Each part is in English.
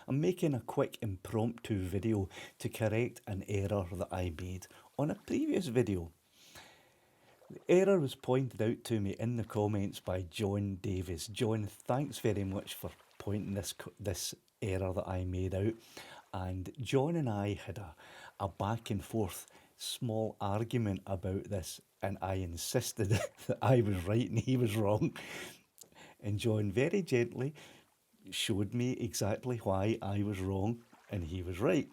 I'm making a quick impromptu video to correct an error that I made on a previous video. The error was pointed out to me in the comments by John Davies. John, thanks very much for pointing this error that I made out. And John and I had a back and forth small argument about this, and I insisted that I was right and he was wrong. And John very gently showed me exactly why I was wrong and he was right.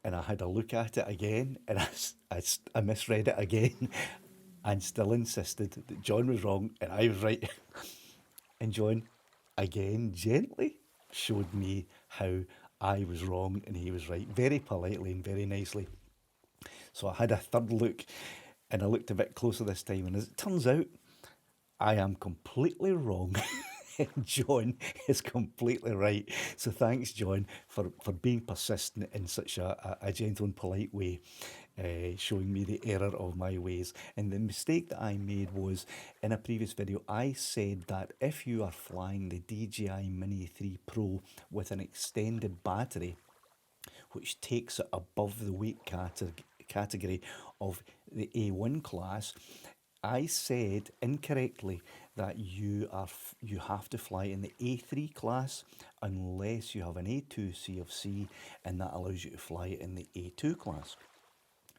And I had a look at it again and I misread it again and still insisted that John was wrong and I was right. And John again gently showed me how I was wrong and he was right, very politely and very nicely. So I had a third look and I looked a bit closer this time. And as it turns out, I am completely wrong. John is completely right. So thanks, John, for being persistent in such a gentle and polite way, showing me the error of my ways. And the mistake that I made was in a previous video, I said that if you are flying the DJI Mini 3 Pro with an extended battery, which takes it above the weight category of the A1 class, I said incorrectly that you have to fly in the A3 class unless you have an A2 CFC, and that allows you to fly in the A2 class.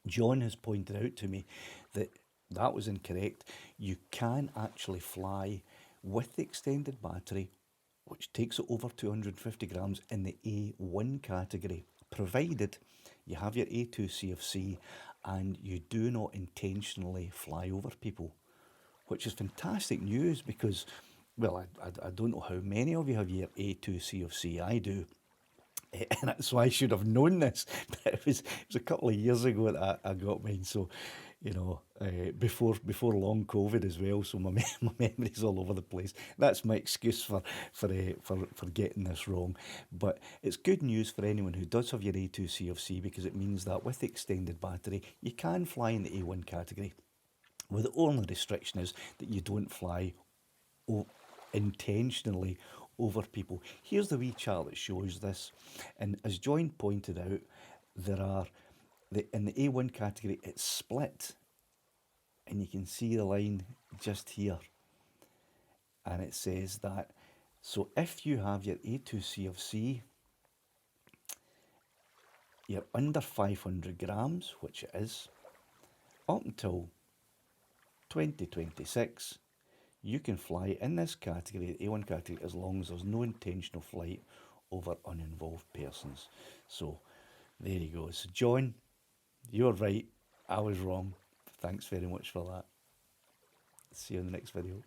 John has pointed out to me that that was incorrect. You can actually fly with the extended battery, which takes it over 250 grams in the A1 category, provided you have your A2 CFC and you do not intentionally fly over people, which is fantastic news because, well, I don't know how many of you have your A2 CFC. I do. And so I should have known this, but it was a couple of years ago that I got mine. So, before long COVID as well. So my memory's all over the place. That's my excuse for getting this wrong. But it's good news for anyone who does have your A2 CFC, because it means that with the extended battery, you can fly in the A1 category. Well, the only restriction is that you don't fly intentionally over people. Here's the wee chart that shows this. And as John pointed out, in the A1 category, it's split. And you can see the line just here. And it says that, so if you have your A2 CFC, you're under 500 grams, which it is, up until 2026, you can fly in this category, the A1 category, as long as there's no intentional flight over uninvolved persons. So there you go. So John, you're right. I was wrong. Thanks very much for that. See you in the next video.